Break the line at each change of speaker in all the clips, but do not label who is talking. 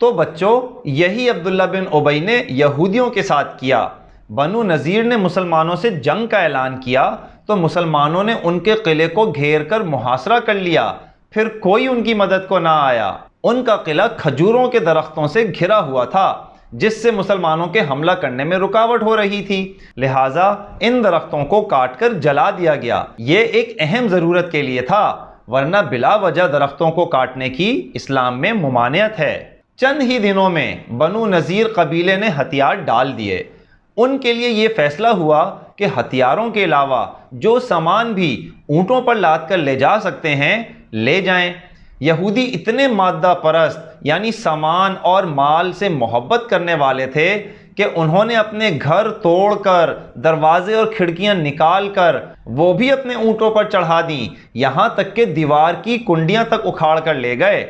تو بچوں یہی عبداللہ بن ابی نے یہودیوں کے ساتھ کیا۔ بنو نذیر نے مسلمانوں سے جنگ کا اعلان کیا تو مسلمانوں نے ان کے قلعے کو گھیر کر محاصرہ کر لیا، پھر کوئی ان کی مدد کو نہ آیا۔ ان کا قلعہ کھجوروں کے درختوں سے گھرا ہوا تھا جس سے مسلمانوں کے حملہ کرنے میں رکاوٹ ہو رہی تھی، لہٰذا ان درختوں کو کاٹ کر جلا دیا گیا۔ یہ ایک اہم ضرورت کے لیے تھا، ورنہ بلا وجہ درختوں کو کاٹنے کی اسلام میں ممانعت ہے۔ چند ہی دنوں میں بنو نذیر قبیلے نے ہتھیار ڈال دیے۔ ان کے لیے یہ فیصلہ ہوا کہ ہتھیاروں کے علاوہ جو سامان بھی اونٹوں پر لاد کر لے جا سکتے ہیں لے جائیں۔ یہودی اتنے مادہ پرست یعنی سامان اور مال سے محبت کرنے والے تھے کہ انہوں نے اپنے گھر توڑ کر، دروازے اور کھڑکیاں نکال کر وہ بھی اپنے اونٹوں پر چڑھا دیں، یہاں تک کہ دیوار کی کنڈیاں تک اکھاڑ کر لے گئے۔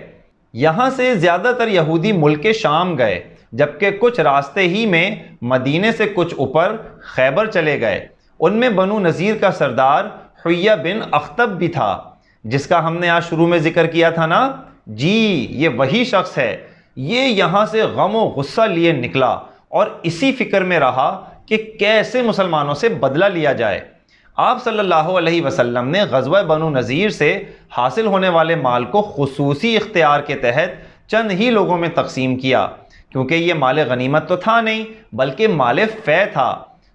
یہاں سے زیادہ تر یہودی ملک شام گئے، جبکہ کچھ راستے ہی میں مدینے سے کچھ اوپر خیبر چلے گئے۔ ان میں بنو نذیر کا سردار حیہ بن اخطب بھی تھا، جس کا ہم نے آج شروع میں ذکر کیا تھا نا۔ جی یہ وہی شخص ہے۔ یہ یہاں سے غم و غصہ لیے نکلا اور اسی فکر میں رہا کہ کیسے مسلمانوں سے بدلہ لیا جائے۔ آپ صلی اللہ علیہ وسلم نے غزوہ بنو نذیر سے حاصل ہونے والے مال کو خصوصی اختیار کے تحت چند ہی لوگوں میں تقسیم کیا، کیونکہ یہ مال غنیمت تو تھا نہیں بلکہ مال فے تھا۔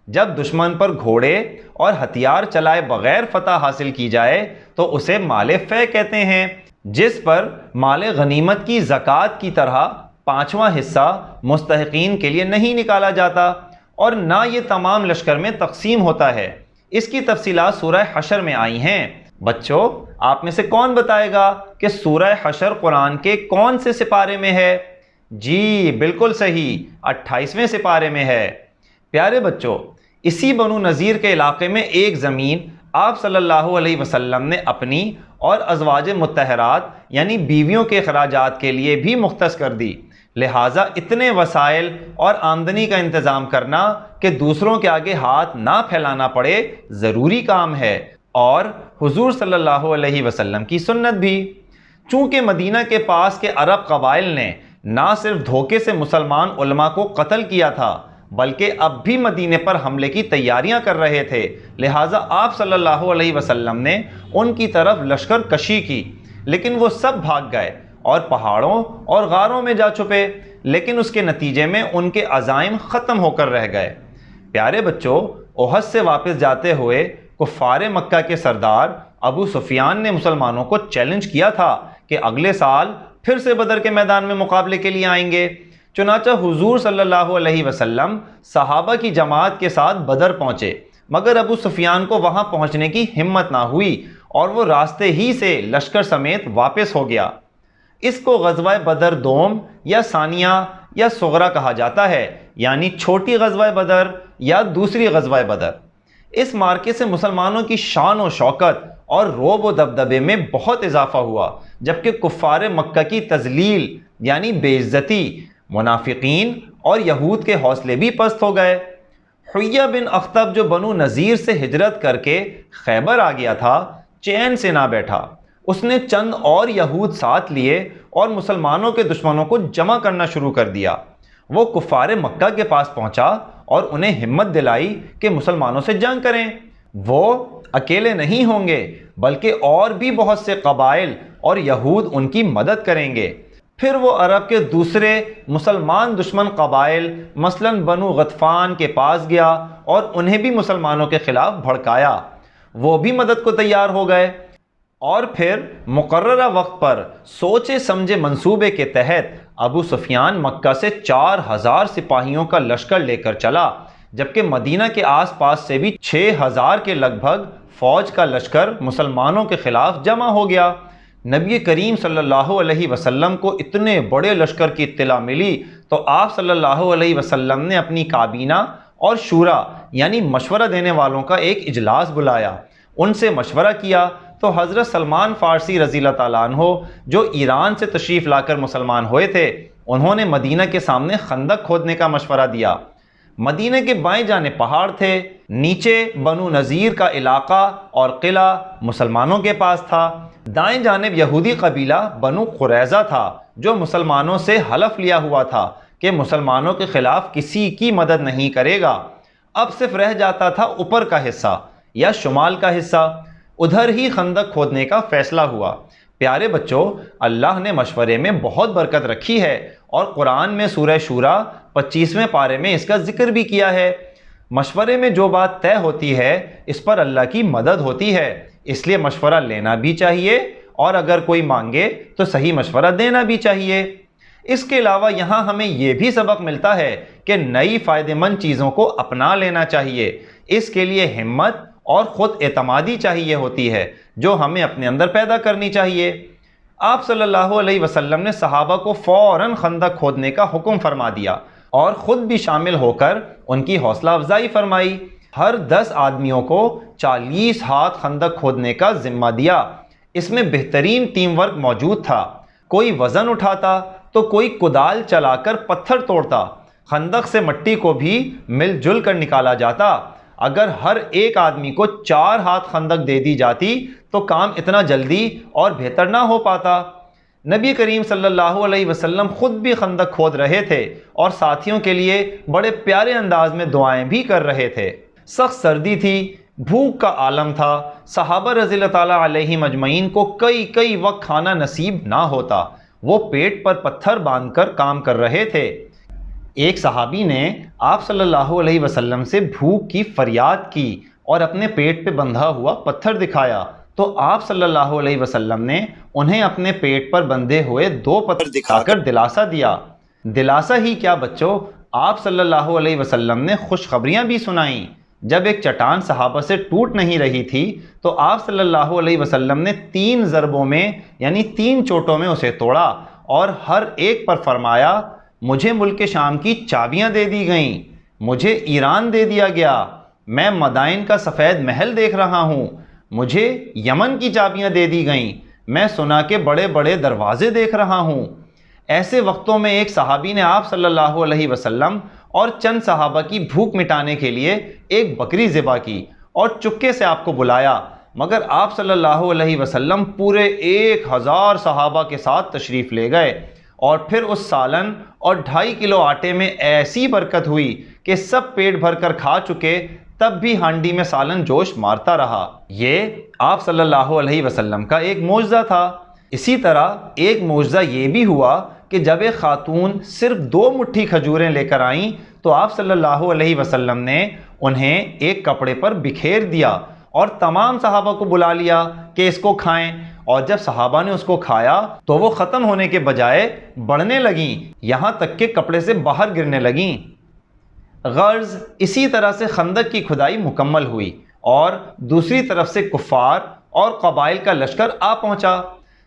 جب دشمن پر گھوڑے اور ہتھیار چلائے بغیر فتح حاصل کی جائے تو اسے مال فے کہتے ہیں، جس پر مال غنیمت کی زکوٰۃ کی طرح 5واں حصہ مستحقین کے لیے نہیں نکالا جاتا، اور نہ یہ تمام لشکر میں تقسیم ہوتا ہے۔ اس کی تفصیلات سورہ حشر میں آئی ہیں۔ بچوں آپ میں سے کون بتائے گا کہ سورہ حشر قرآن کے کون سے سپارے میں ہے؟ جی بالکل صحیح، 28ویں سپارے میں ہے۔ پیارے بچوں، اسی بنو نذیر کے علاقے میں ایک زمین آپ صلی اللہ علیہ وسلم نے اپنی اور ازواج مطہرات یعنی بیویوں کے اخراجات کے لیے بھی مختص کر دی، لہٰذا اتنے وسائل اور آمدنی کا انتظام کرنا کہ دوسروں کے آگے ہاتھ نہ پھیلانا پڑے ضروری کام ہے، اور حضور صلی اللہ علیہ وسلم کی سنت بھی۔ چونکہ مدینہ کے پاس کے عرب قبائل نے نہ صرف دھوکے سے مسلمان علماء کو قتل کیا تھا بلکہ اب بھی مدینے پر حملے کی تیاریاں کر رہے تھے، لہٰذا آپ صلی اللہ علیہ وسلم نے ان کی طرف لشکر کشی کی، لیکن وہ سب بھاگ گئے اور پہاڑوں اور غاروں میں جا چھپے، لیکن اس کے نتیجے میں ان کے عزائم ختم ہو کر رہ گئے۔ پیارے بچوں، احد سے واپس جاتے ہوئے کفار مکہ کے سردار ابو سفیان نے مسلمانوں کو چیلنج کیا تھا کہ اگلے سال پھر سے بدر کے میدان میں مقابلے کے لیے آئیں گے۔ چنانچہ حضور صلی اللہ علیہ وسلم صحابہ کی جماعت کے ساتھ بدر پہنچے، مگر ابو سفیان کو وہاں پہنچنے کی ہمت نہ ہوئی اور وہ راستے ہی سے لشکر سمیت واپس ہو گیا۔ اس کو غزوہ بدر دوم یا ثانیہ یا صغرا کہا جاتا ہے، یعنی چھوٹی غزوہ بدر یا دوسری غزوہ بدر۔ اس مارکے سے مسلمانوں کی شان و شوکت اور رعب و دبدبے میں بہت اضافہ ہوا، جبکہ کفار مکہ کی تذلیل یعنی بے عزتی، منافقین اور یہود کے حوصلے بھی پست ہو گئے۔ حیہ بن اخطب جو بنو نذیر سے ہجرت کر کے خیبر آ گیا تھا، چین سے نہ بیٹھا۔ اس نے چند اور یہود ساتھ لیے اور مسلمانوں کے دشمنوں کو جمع کرنا شروع کر دیا۔ وہ کفار مکہ کے پاس پہنچا اور انہیں ہمت دلائی کہ مسلمانوں سے جنگ کریں۔ وہ اکیلے نہیں ہوں گے بلکہ اور بھی بہت سے قبائل اور یہود ان کی مدد کریں گے۔ پھر وہ عرب کے دوسرے مسلمان دشمن قبائل مثلاً بنو غطفان کے پاس گیا اور انہیں بھی مسلمانوں کے خلاف بھڑکایا۔ وہ بھی مدد کو تیار ہو گئے، اور پھر مقررہ وقت پر سوچے سمجھے منصوبے کے تحت ابو سفیان مکہ سے 4000 سپاہیوں کا لشکر لے کر چلا، جبکہ مدینہ کے آس پاس سے بھی 6000 کے لگ بھگ فوج کا لشکر مسلمانوں کے خلاف جمع ہو گیا۔ نبی کریم صلی اللہ علیہ وسلم کو اتنے بڑے لشکر کی اطلاع ملی تو آپ صلی اللہ علیہ وسلم نے اپنی کابینہ اور شورا یعنی مشورہ دینے والوں کا ایک اجلاس بلایا۔ ان سے مشورہ کیا تو حضرت سلمان فارسی رضی اللہ تعالیٰ عنہ جو ایران سے تشریف لا کر مسلمان ہوئے تھے، انہوں نے مدینہ کے سامنے خندق کھودنے کا مشورہ دیا۔ مدینہ کے بائیں جانب پہاڑ تھے، نیچے بنو نذیر کا علاقہ اور قلعہ مسلمانوں کے پاس تھا، دائیں جانب یہودی قبیلہ بنو قریظہ تھا جو مسلمانوں سے حلف لیا ہوا تھا کہ مسلمانوں کے خلاف کسی کی مدد نہیں کرے گا۔ اب صرف رہ جاتا تھا اوپر کا حصہ یا شمال کا حصہ، ادھر ہی خندق کھودنے کا فیصلہ ہوا۔ پیارے بچوں، اللہ نے مشورے میں بہت برکت رکھی ہے اور قرآن میں سورہ شورا 25ویں پارے میں اس کا ذکر بھی کیا ہے۔ مشورے میں جو بات طے ہوتی ہے اس پر اللہ کی مدد ہوتی ہے، اس لیے مشورہ لینا بھی چاہیے اور اگر کوئی مانگے تو صحیح مشورہ دینا بھی چاہیے۔ اس کے علاوہ یہاں ہمیں یہ بھی سبق ملتا ہے کہ نئی فائدہ مند چیزوں کو اپنا لینا چاہیے، اس کے لیے ہمت اور خود اعتمادی چاہیے ہوتی ہے جو ہمیں اپنے اندر پیدا کرنی چاہیے۔ آپ صلی اللہ علیہ وسلم نے صحابہ کو فوراً خندق کھودنے کا حکم فرما دیا اور خود بھی شامل ہو کر ان کی حوصلہ افزائی فرمائی۔ ہر 10 آدمیوں کو 40 ہاتھ خندق کھودنے کا ذمہ دیا۔ اس میں بہترین ٹیم ورک موجود تھا، کوئی وزن اٹھاتا تو کوئی کدال چلا کر پتھر توڑتا، خندق سے مٹی کو بھی مل جل کر نکالا جاتا۔ اگر ہر ایک آدمی کو 4 ہاتھ خندق دے دی جاتی تو کام اتنا جلدی اور بہتر نہ ہو پاتا۔ نبی کریم صلی اللہ علیہ وسلم خود بھی خندق کھود رہے تھے اور ساتھیوں کے لیے بڑے پیارے انداز میں دعائیں بھی کر رہے تھے۔ سخت سردی تھی، بھوک کا عالم تھا، صحابہ رضی اللہ تعالیٰ علیہم اجمعین کو کئی وقت کھانا نصیب نہ ہوتا، وہ پیٹ پر پتھر باندھ کر کام کر رہے تھے۔ ایک صحابی نے آپ صلی اللہ علیہ وسلم سے بھوک کی فریاد کی اور اپنے پیٹ پہ بندھا ہوا پتھر دکھایا تو آپ صلی اللہ علیہ وسلم نے انہیں اپنے پیٹ پر بندھے ہوئے 2 پتھر دکھا کر دلاسا دیا۔ دلاسا ہی کیا بچوں، آپ صلی اللہ علیہ وسلم نے خوشخبریاں بھی سنائیں۔ جب ایک چٹان صحابہ سے ٹوٹ نہیں رہی تھی تو آپ صلی اللہ علیہ وسلم نے 3 ضربوں میں یعنی 3 چوٹوں میں اسے توڑا اور ہر ایک پر فرمایا، مجھے ملک شام کی چابیاں دے دی گئیں، مجھے ایران دے دیا گیا، میں مدائن کا سفید محل دیکھ رہا ہوں، مجھے یمن کی چابیاں دے دی گئیں، میں سنا کے بڑے بڑے دروازے دیکھ رہا ہوں۔ ایسے وقتوں میں ایک صحابی نے آپ صلی اللہ علیہ وسلم اور چند صحابہ کی بھوک مٹانے کے لیے ایک بکری ذبح کی اور چپکے سے آپ کو بلایا، مگر آپ صلی اللہ علیہ وسلم پورے 1000 صحابہ کے ساتھ تشریف لے گئے اور پھر اس سالن اور 2.5 کلو آٹے میں ایسی برکت ہوئی کہ سب پیٹ بھر کر کھا چکے، تب بھی ہانڈی میں سالن جوش مارتا رہا۔ یہ آپ صلی اللہ علیہ وسلم کا ایک معجزہ تھا۔ اسی طرح ایک معجزہ یہ بھی ہوا کہ جب ایک خاتون صرف 2 مٹھی کھجوریں لے کر آئیں تو آپ صلی اللہ علیہ وسلم نے انہیں ایک کپڑے پر بکھیر دیا اور تمام صحابہ کو بلا لیا کہ اس کو کھائیں، اور جب صحابہ نے اس کو کھایا تو وہ ختم ہونے کے بجائے بڑھنے لگیں، یہاں تک کہ کپڑے سے باہر گرنے لگیں۔ غرض اسی طرح سے خندق کی کھدائی مکمل ہوئی اور دوسری طرف سے کفار اور قبائل کا لشکر آ پہنچا۔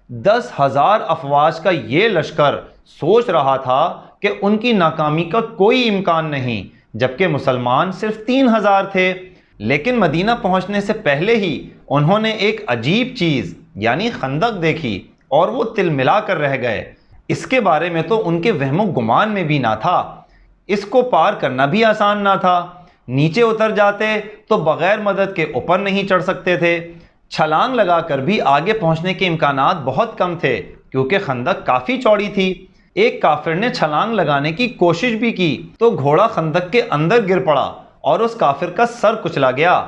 10,000 افواج کا یہ لشکر سوچ رہا تھا کہ ان کی ناکامی کا کوئی امکان نہیں، جبکہ مسلمان صرف 3,000 تھے۔ لیکن مدینہ پہنچنے سے پہلے ہی انہوں نے ایک عجیب چیز یعنی خندق دیکھی اور وہ تل ملا کر رہ گئے۔ اس کے بارے میں تو ان کے وہم و گمان میں بھی نہ تھا، اس کو پار کرنا بھی آسان نہ تھا۔ نیچے اتر جاتے تو بغیر مدد کے اوپر نہیں چڑھ سکتے تھے، چھلانگ لگا کر بھی آگے پہنچنے کے امکانات بہت کم تھے کیونکہ خندق کافی چوڑی تھی۔ ایک کافر نے چھلانگ لگانے کی کوشش بھی کی تو گھوڑا خندق کے اندر گر پڑا اور اس کافر کا سر کچلا گیا۔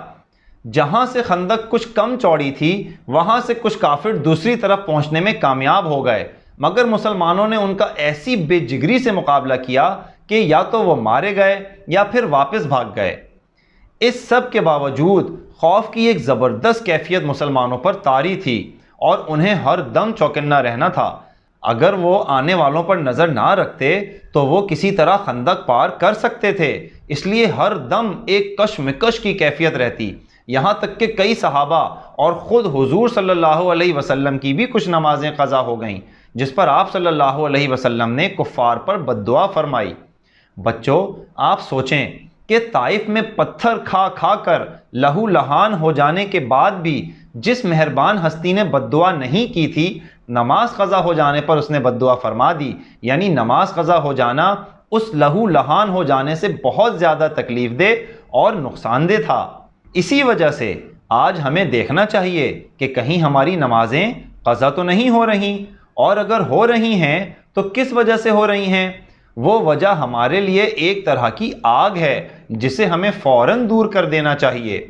جہاں سے خندق کچھ کم چوڑی تھی وہاں سے کچھ کافر دوسری طرف پہنچنے میں کامیاب ہو گئے، مگر مسلمانوں نے ان کا ایسی بے جگری سے مقابلہ کیا کہ یا تو وہ مارے گئے یا پھر واپس بھاگ گئے۔ اس سب کے باوجود خوف کی ایک زبردست کیفیت مسلمانوں پر طاری تھی اور انہیں ہر دم چوکنا رہنا تھا۔ اگر وہ آنے والوں پر نظر نہ رکھتے تو وہ کسی طرح خندق پار کر سکتے تھے، اس لیے ہر دم ایک کشمکش کی کیفیت رہتی، یہاں تک کہ کئی صحابہ اور خود حضور صلی اللہ علیہ وسلم کی بھی کچھ نمازیں قضا ہو گئیں، جس پر آپ صلی اللہ علیہ وسلم نے کفار پر بد دعا فرمائی۔ بچوں، آپ سوچیں کہ طائف میں پتھر کھا کھا کر لہو لہان ہو جانے کے بعد بھی جس مہربان ہستی نے بد دعا نہیں کی تھی، نماز قضا ہو جانے پر اس نے بد دعا فرما دی، یعنی نماز قضا ہو جانا اس لہو لہان ہو جانے سے بہت زیادہ تکلیف دہ اور نقصان دہ تھا۔ اسی وجہ سے آج ہمیں دیکھنا چاہیے کہ کہیں ہماری نمازیں قضا تو نہیں ہو رہی، اور اگر ہو رہی ہیں تو کس وجہ سے ہو رہی ہیں۔ وہ وجہ ہمارے لیے ایک طرح کی آگ ہے جسے ہمیں فوراً دور کر دینا چاہیے۔